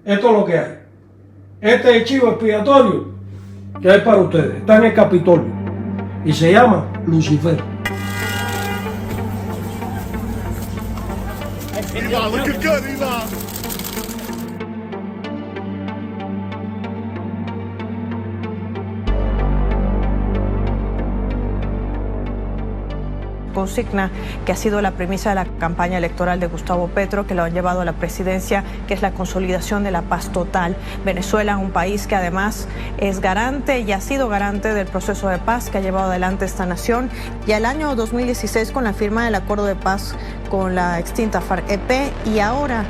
Esto es lo que hay. Este es el chivo expiatorio que hay para ustedes. Está en el Capitolio y se llama Lucifer. Consigna que ha sido la premisa de la campaña electoral de Gustavo Petro, que lo han llevado a la presidencia, que es la consolidación de la paz total. Venezuela, un país que además es garante y ha sido garante del proceso de paz que ha llevado adelante esta nación. Ya el año 2016 con la firma del acuerdo de paz con la extinta FARC-EP y ahora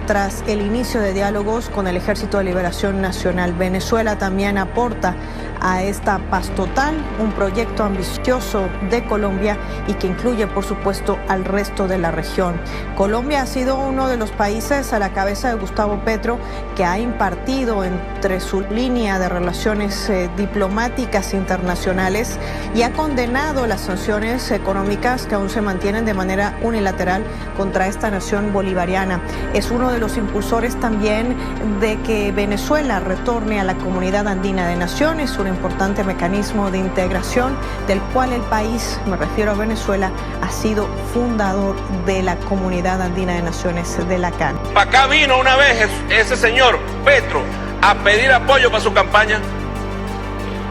tras el inicio de diálogos con el Ejército de Liberación Nacional. Venezuela también aporta a esta paz total, un proyecto ambicioso de Colombia y que incluye, por supuesto, al resto de la región. Colombia ha sido uno de los países a la cabeza de Gustavo Petro que ha impartido entre su línea de relaciones diplomáticas internacionales y ha condenado las sanciones económicas que aún se mantienen de manera unilateral contra esta nación bolivariana. Es uno de los impulsores también de que Venezuela retorne a la Comunidad Andina de Naciones, un importante mecanismo de integración del cual el país, me refiero a Venezuela, ha sido fundador de la Comunidad Andina de Naciones de la CAN. Para acá vino una vez ese señor Petro a pedir apoyo para su campaña,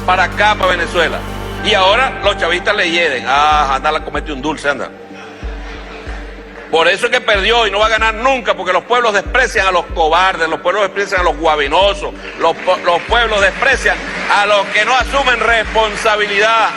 para acá, para Venezuela. Y ahora los chavistas le hieden. Anda, la comete un dulce, anda. Por eso es que perdió y no va a ganar nunca, porque los pueblos desprecian a los cobardes, los pueblos desprecian a los guabinosos, los pueblos desprecian a los que no asumen responsabilidad.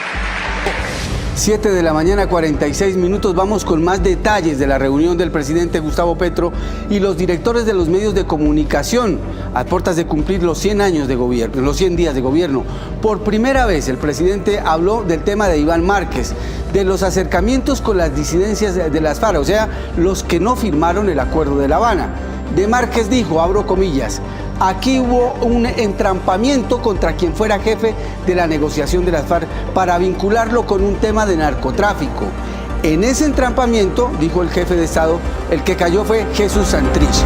7 de la mañana, 46 minutos. Vamos con más detalles de la reunión del presidente Gustavo Petro y los directores de los medios de comunicación a puertas de cumplir los 100 años de gobierno, los 100 días de gobierno. Por primera vez el presidente habló del tema de Iván Márquez, de los acercamientos con las disidencias de las FARC, o sea, los que no firmaron el Acuerdo de La Habana. De Márquez dijo, abro comillas, aquí hubo un entrampamiento contra quien fuera jefe de la negociación de las FARC para vincularlo con un tema de narcotráfico. En ese entrampamiento, dijo el jefe de Estado, el que cayó fue Jesús Santrich.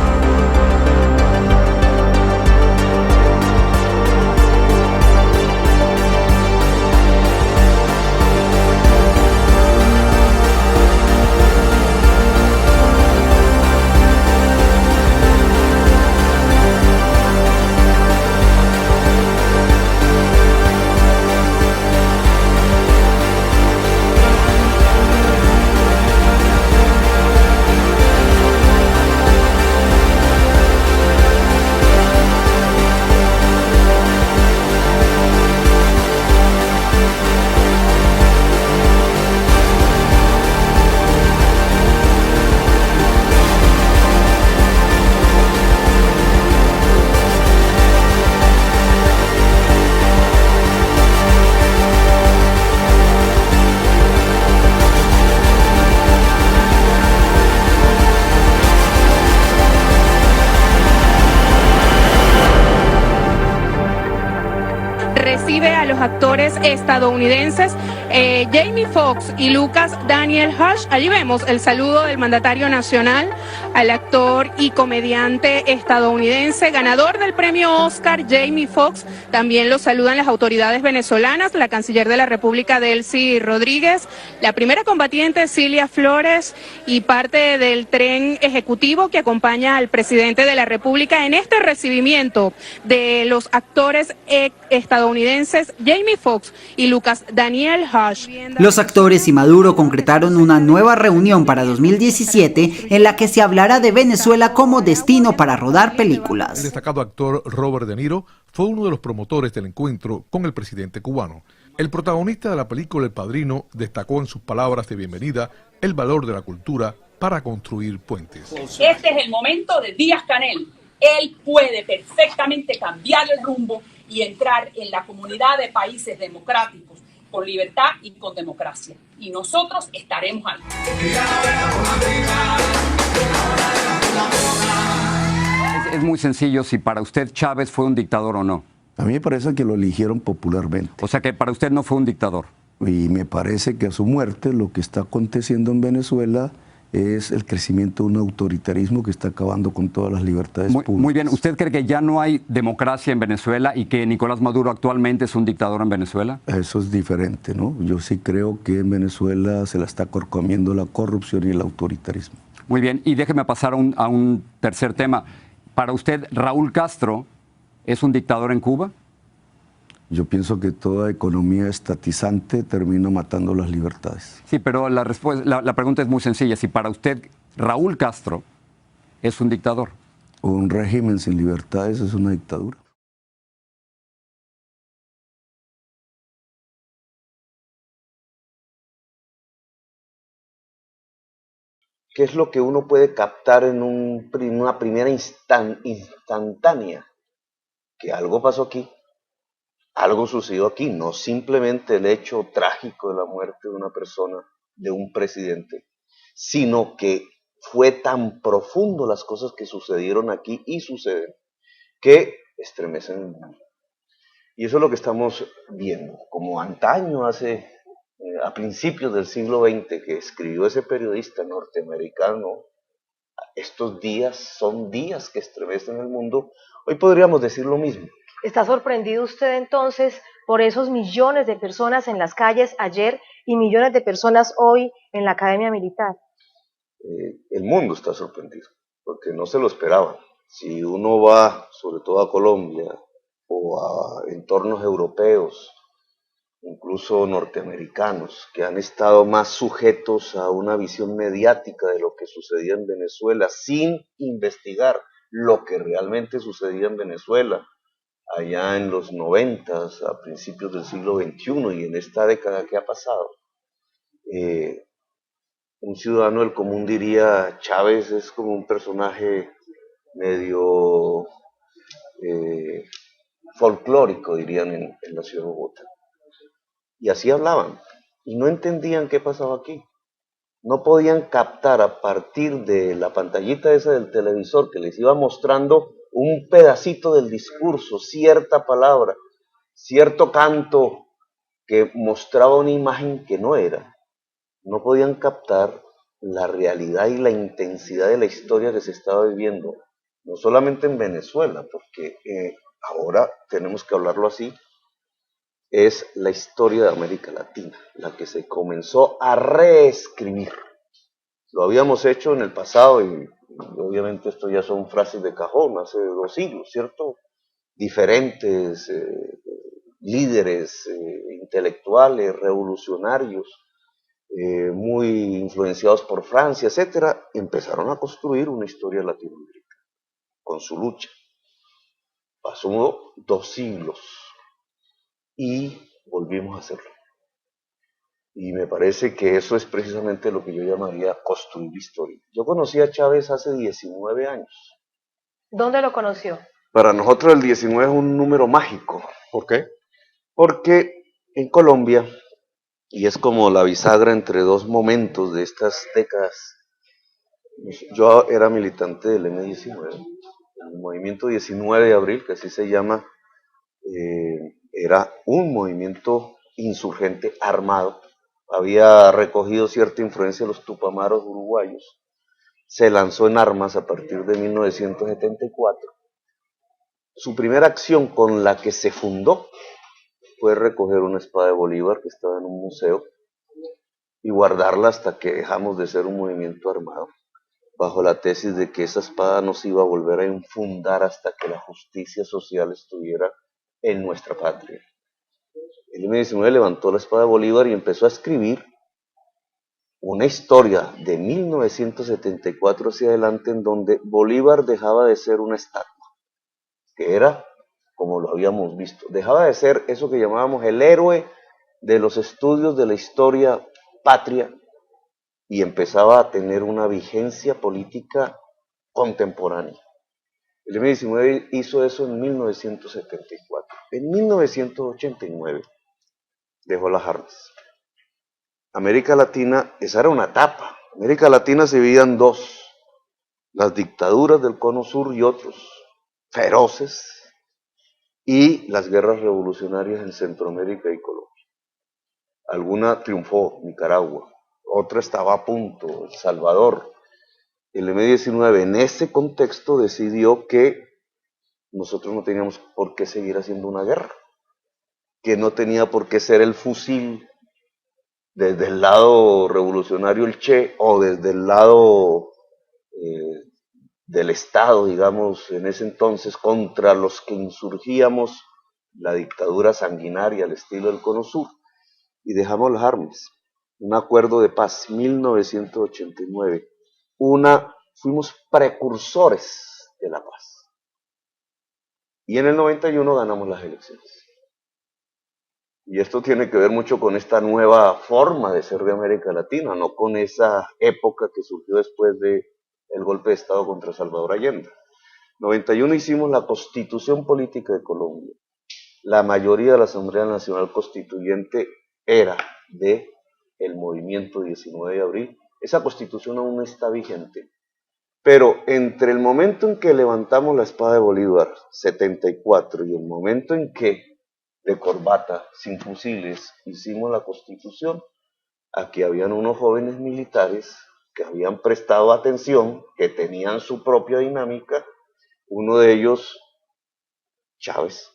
Recibe a los actores estadounidenses Jamie Foxx y Lucas Daniel Hush. Allí vemos el saludo del mandatario nacional al actor y comediante estadounidense, ganador del premio Oscar, Jamie Foxx. También lo saludan las autoridades venezolanas, la canciller de la República, Delcy Rodríguez, la primera combatiente, Cilia Flores, y parte del tren ejecutivo que acompaña al presidente de la República en este recibimiento de los actores estadounidenses Jamie Foxx y Lucas Daniel Hush. Los actores y Maduro concretaron una nueva reunión para 2017 en la que se hablará de Venezuela como destino para rodar películas. El destacado actor Robert De Niro fue uno de los promotores del encuentro con el presidente cubano. El protagonista de la película El Padrino destacó en sus palabras de bienvenida el valor de la cultura para construir puentes. Este es el momento de Díaz-Canel. Él puede perfectamente cambiar el rumbo y entrar en la comunidad de países democráticos con libertad y con democracia. Y nosotros estaremos ahí. Es muy sencillo si para usted Chávez fue un dictador o no. A mí me parece que lo eligieron popularmente. O sea que para usted no fue un dictador. Y me parece que a su muerte lo que está aconteciendo en Venezuela es el crecimiento de un autoritarismo que está acabando con todas las libertades públicas. Muy bien, ¿usted cree que ya no hay democracia en Venezuela y que Nicolás Maduro actualmente es un dictador en Venezuela? Eso es diferente, ¿no? Yo sí creo que en Venezuela se la está comiendo la corrupción y el autoritarismo. Muy bien, y déjeme pasar a un tercer tema. Para usted, ¿Raúl Castro es un dictador en Cuba? Yo pienso que toda economía estatizante termina matando las libertades. Sí, pero la pregunta es muy sencilla. Si para usted Raúl Castro es un dictador. Un régimen sin libertades es una dictadura. ¿Qué es lo que uno puede captar en una primera instantánea? Que algo pasó aquí, algo sucedió aquí, no simplemente el hecho trágico de la muerte de una persona, de un presidente, sino que fue tan profundo las cosas que sucedieron aquí y suceden, que estremecen el mundo. Y eso es lo que estamos viendo, como antaño a principios del siglo XX, que escribió ese periodista norteamericano, estos días son días que estremecen el mundo. Hoy podríamos decir lo mismo. ¿Está sorprendido usted entonces por esos millones de personas en las calles ayer y millones de personas hoy en la Academia Militar? El mundo está sorprendido, porque no se lo esperaban. Si uno va, sobre todo a Colombia, o a entornos europeos, incluso norteamericanos, que han estado más sujetos a una visión mediática de lo que sucedía en Venezuela, sin investigar lo que realmente sucedía en Venezuela, allá en los 90, a principios del siglo XXI y en esta década que ha pasado. Un ciudadano del común diría, Chávez es como un personaje medio folclórico, dirían en la ciudad de Bogotá. Y así hablaban, y no entendían qué pasaba aquí. No podían captar a partir de la pantallita esa del televisor que les iba mostrando un pedacito del discurso, cierta palabra, cierto canto que mostraba una imagen que no era. No podían captar la realidad y la intensidad de la historia que se estaba viviendo, no solamente en Venezuela, porque ahora tenemos que hablarlo así, es la historia de América Latina, la que se comenzó a reescribir. Lo habíamos hecho en el pasado y obviamente esto ya son frases de cajón, hace 2 siglos, ¿cierto? Diferentes líderes intelectuales, revolucionarios, muy influenciados por Francia, etcétera, empezaron a construir una historia latinoamericana con su lucha. Pasó 2 siglos y volvimos a hacerlo. Y me parece que eso es precisamente lo que yo llamaría construir historia. Yo conocí a Chávez hace 19 años. ¿Dónde lo conoció? Para nosotros el 19 es un número mágico. ¿Por qué? Porque en Colombia, y es como la bisagra entre 2 momentos de estas décadas, yo era militante del M19, el movimiento 19 de abril, que así se llama, era un movimiento insurgente armado, había recogido cierta influencia de los tupamaros uruguayos, se lanzó en armas a partir de 1974. Su primera acción con la que se fundó fue recoger una espada de Bolívar que estaba en un museo y guardarla hasta que dejamos de ser un movimiento armado, bajo la tesis de que esa espada no se iba a volver a infundar hasta que la justicia social estuviera en nuestra patria. El M-19 levantó la espada de Bolívar y empezó a escribir una historia de 1974 hacia adelante en donde Bolívar dejaba de ser una estatua, que era como lo habíamos visto, dejaba de ser eso que llamábamos el héroe de los estudios de la historia patria y empezaba a tener una vigencia política contemporánea. El M-19 hizo eso en 1974. En 1989 dejó las armas. América Latina, esa era una etapa. América Latina se dividía en 2, las dictaduras del Cono Sur y otros feroces, y las guerras revolucionarias en Centroamérica y Colombia. Alguna triunfó, Nicaragua, otra estaba a punto, El Salvador. El M-19 en ese contexto decidió que nosotros no teníamos por qué seguir haciendo una guerra, que no tenía por qué ser el fusil desde el lado revolucionario el Che o desde el lado del Estado, digamos, en ese entonces, contra los que insurgíamos la dictadura sanguinaria al estilo del Cono Sur, y dejamos las armas. Un acuerdo de paz, 1989. Fuimos precursores de la paz. Y en el 91 ganamos las elecciones. Y esto tiene que ver mucho con esta nueva forma de ser de América Latina, no con esa época que surgió después del golpe de Estado contra Salvador Allende. 91 hicimos la Constitución Política de Colombia. La mayoría de la Asamblea Nacional Constituyente era de el movimiento 19 de abril. Esa Constitución aún está vigente. Pero entre el momento en que levantamos la espada de Bolívar, 74, y el momento en que de corbata, sin fusiles, hicimos la Constitución, aquí habían unos jóvenes militares que habían prestado atención, que tenían su propia dinámica. Uno de ellos, Chávez,